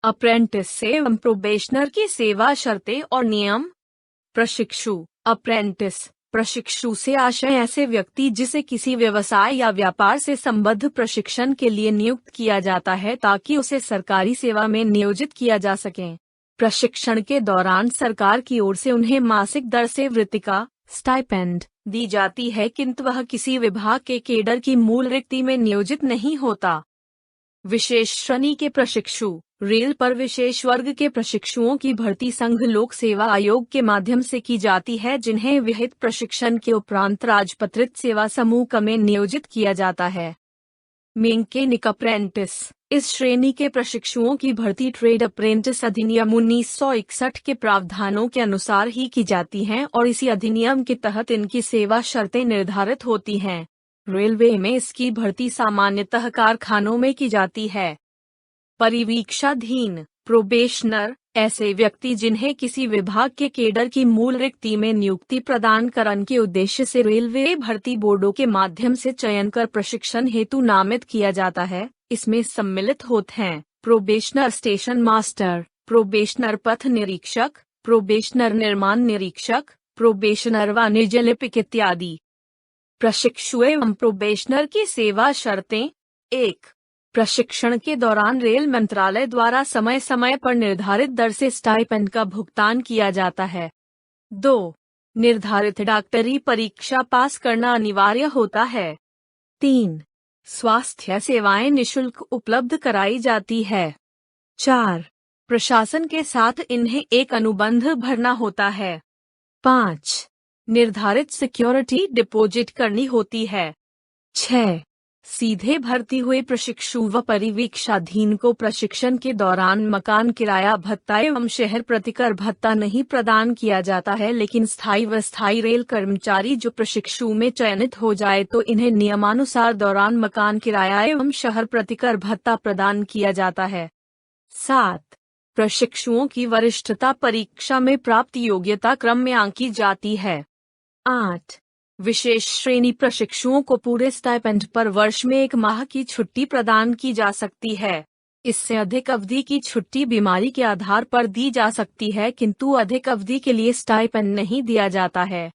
Apprentice एवं probationer की सेवा शर्तें और नियम। प्रशिक्षु। अप्रेंटिस प्रशिक्षु से आशय ऐसे व्यक्ति जिसे किसी व्यवसाय या व्यापार से संबद्ध प्रशिक्षण के लिए नियुक्त किया जाता है ताकि उसे सरकारी सेवा में नियोजित किया जा सके। प्रशिक्षण के दौरान सरकार की ओर से उन्हें मासिक दर से वृत्तिका स्टाइपेंड दी जाती है, किंतु वह किसी विभाग के केडर की मूल रिक्ति में नियोजित नहीं होता। विशेष श्रेणी के प्रशिक्षु। रेल पर विशेष वर्ग के प्रशिक्षुओं की भर्ती संघ लोक सेवा आयोग के माध्यम से की जाती है, जिन्हें विहित प्रशिक्षण के उपरांत राजपत्रित सेवा समूह क में नियोजित किया जाता है। Mechanic apprentice. इस श्रेणी के प्रशिक्षुओं की भर्ती ट्रेड अप्रेंटिस अधिनियम 1961 के प्रावधानों के अनुसार ही की जाती है और इसी अधिनियम के तहत इनकी सेवा शर्तें निर्धारित होती हैं। रेलवे में इसकी भर्ती सामान्यतः कारखानों में की जाती है। परिवीक्षाधीन प्रोबेशनर ऐसे व्यक्ति जिन्हें किसी विभाग के केडर की मूल रिक्ति में नियुक्ति प्रदान करने के उद्देश्य से रेलवे भर्ती बोर्डों के माध्यम से चयन कर प्रशिक्षण हेतु नामित किया जाता है, इसमें सम्मिलित होते हैं प्रोबेशनर स्टेशन मास्टर, प्रोबेशनर पथ निरीक्षक, प्रोबेशनर निर्माण निरीक्षक, प्रोबेशनर वाणिज्य लिपिक इत्यादि। प्रशिक्षु एवं प्रोबेशनर की सेवा शर्तें। 1. प्रशिक्षण के दौरान रेल मंत्रालय द्वारा समय समय पर निर्धारित दर से स्टाइपेंड का भुगतान किया जाता है। 2. निर्धारित डॉक्टरी परीक्षा पास करना अनिवार्य होता है। 3. स्वास्थ्य सेवाएं निशुल्क उपलब्ध कराई जाती है। 4. प्रशासन के साथ इन्हें एक अनुबंध भरना होता है। 5. निर्धारित सिक्योरिटी डिपॉजिट करनी होती है। 6. सीधे भर्ती हुए प्रशिक्षु व परिवीक्षाधीन को प्रशिक्षण के दौरान मकान किराया भत्ता एवं शहर प्रतिकर भत्ता नहीं प्रदान किया जाता है, लेकिन स्थायी व स्थायी रेल कर्मचारी जो प्रशिक्षु में चयनित हो जाए तो इन्हें नियमानुसार दौरान मकान किराया एवं शहर प्रतिकर भत्ता प्रदान किया जाता है। 7. प्रशिक्षुओं की वरिष्ठता परीक्षा में प्राप्त योग्यता क्रम में आंकी जाती है। 8. विशेष श्रेणी प्रशिक्षुओं को पूरे स्टाइपेंड पर वर्ष में 1 माह की छुट्टी प्रदान की जा सकती है। इससे अधिक अवधि की छुट्टी बीमारी के आधार पर दी जा सकती है, किंतु अधिक अवधि के लिए स्टाइपेंड नहीं दिया जाता है।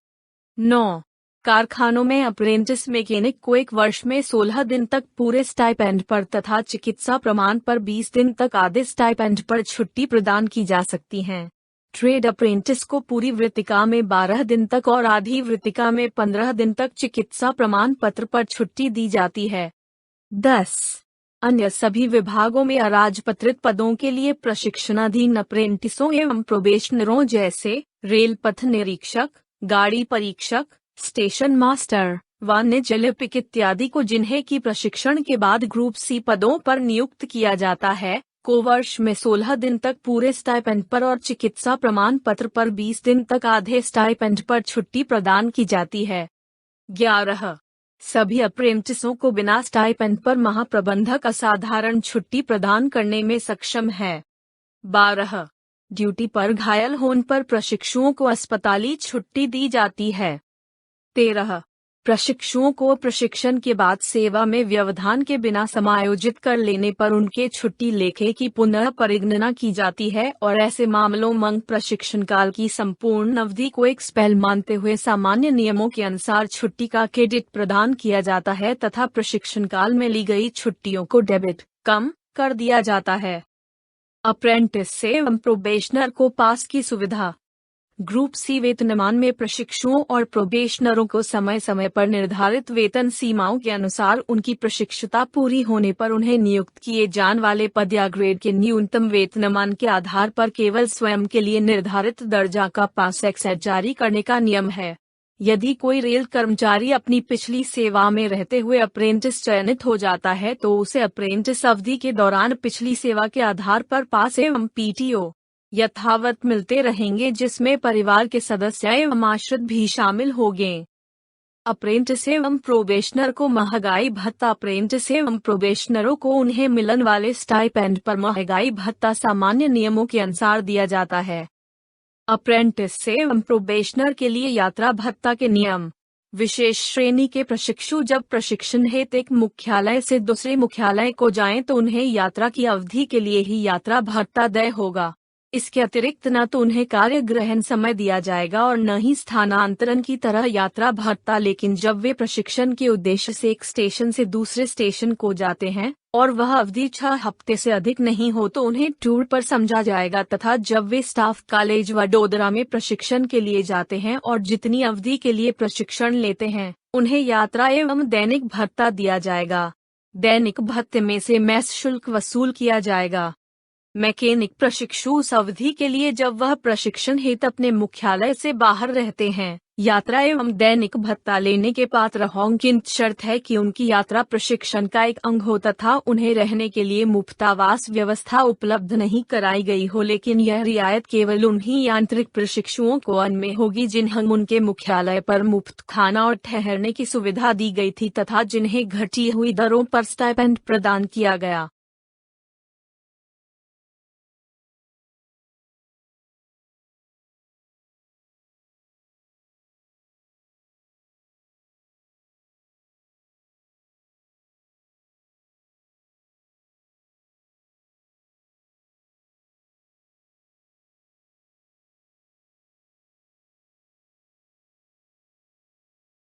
9. कारखानों में अप्रेंटिस मैकेनिक को 1 वर्ष में 16 दिन तक पूरे स्टाइपेंड पर तथा चिकित्सा प्रमाण पर 20 दिन तक आधे स्टाइपेंड पर छुट्टी प्रदान की जा सकती है। ट्रेड अप्रेंटिस को पूरी वृत्तिका में 12 दिन तक और आधी वृत्तिका में 15 दिन तक चिकित्सा प्रमाण पत्र पर छुट्टी दी जाती है। 10. अन्य सभी विभागों में अराजपत्रित पदों के लिए प्रशिक्षणाधीन अप्रेंटिसों एवं प्रोबेशनरों जैसे रेल पथ निरीक्षक, गाड़ी परीक्षक, स्टेशन मास्टर, वाणिज्य लिपिक इत्यादि को जिन्हें की प्रशिक्षण के बाद ग्रुप सी पदों पर नियुक्त किया जाता है, को वर्ष में 16 दिन तक पूरे स्टाइपेंड पर और चिकित्सा प्रमाण पत्र पर 20 दिन तक आधे स्टाइपेंड पर छुट्टी प्रदान की जाती है। 11. सभी अप्रेंटिसों को बिना स्टाइपेंड पर महाप्रबंधक असाधारण छुट्टी प्रदान करने में सक्षम है। 12. ड्यूटी पर घायल होने पर प्रशिक्षुओं को अस्पताली छुट्टी दी जाती है। 13. प्रशिक्षुओं को प्रशिक्षण के बाद सेवा में व्यवधान के बिना समायोजित कर लेने पर उनके छुट्टी लेखे की पुनः परिगणना की जाती है और ऐसे मामलों में प्रशिक्षण काल की संपूर्ण अवधि को एक स्पेल मानते हुए सामान्य नियमों के अनुसार छुट्टी का क्रेडिट प्रदान किया जाता है तथा प्रशिक्षण काल में ली गई छुट्टियों को डेबिट कम कर दिया जाता है। अप्रेंटिस एवं प्रोबेशनर को पास की सुविधा। ग्रुप सी वेतनमान में प्रशिक्षुओं और प्रोबेशनरों को समय समय पर निर्धारित वेतन सीमाओं के अनुसार उनकी प्रशिक्षुता पूरी होने पर उन्हें नियुक्त किए जाने वाले पद या ग्रेड के न्यूनतम वेतनमान के आधार पर केवल स्वयं के लिए निर्धारित दर्जा का पास एक्सेट जारी करने का नियम है। यदि कोई रेल कर्मचारी अपनी पिछली सेवा में रहते हुए अप्रेंटिस चयनित हो जाता है तो उसे अप्रेंटिस अवधि के दौरान पिछली सेवा के आधार पर पास एवं पीटीओ यथावत मिलते रहेंगे, जिसमें परिवार के सदस्य एवं आश्रित भी शामिल होंगे। अप्रेंटिस एवं प्रोबेशनर को महंगाई भत्ता। अप्रेंटिस एवं प्रोबेशनरों को उन्हें मिलन वाले स्टाइपेंड पर महंगाई भत्ता सामान्य नियमों के अनुसार दिया जाता है। अप्रेंटिस एवं प्रोबेशनर के लिए यात्रा भत्ता के नियम। विशेष श्रेणी के प्रशिक्षु जब प्रशिक्षण हेतु एक मुख्यालय से दूसरे मुख्यालय को जाएं तो उन्हें यात्रा की अवधि के लिए ही यात्रा भत्ता देय होगा। इसके अतिरिक्त न तो उन्हें कार्य ग्रहण समय दिया जाएगा और न ही स्थानांतरण की तरह यात्रा भत्ता, लेकिन जब वे प्रशिक्षण के उद्देश्य से एक स्टेशन से दूसरे स्टेशन को जाते हैं और वह अवधि 6 हफ्ते से अधिक नहीं हो तो उन्हें टूर पर समझा जाएगा, तथा जब वे स्टाफ कॉलेज वडोदरा में प्रशिक्षण के लिए जाते हैं और जितनी अवधि के लिए प्रशिक्षण लेते हैं उन्हें यात्रा एवं दैनिक भत्ता दिया जाएगा। दैनिक भत्ते में से मेस शुल्क वसूल किया जाएगा। मैकेनिक प्रशिक्षु उस अवधि के लिए जब वह प्रशिक्षण हेतु अपने मुख्यालय से बाहर रहते हैं यात्रा एवं दैनिक भत्ता लेने के पात्र होंगे, किंतु शर्त है कि उनकी यात्रा प्रशिक्षण का एक अंग हो तथा उन्हें रहने के लिए मुफ्त आवास व्यवस्था उपलब्ध नहीं कराई गई हो। लेकिन यह रियायत केवल उन्हीं यांत्रिक प्रशिक्षुओं को में होगी जिन्हें उनके मुख्यालय पर मुफ्त खाना और ठहरने की सुविधा दी गई थी तथा जिन्हें घटी हुई दरों पर स्टाइपेंड प्रदान किया गया।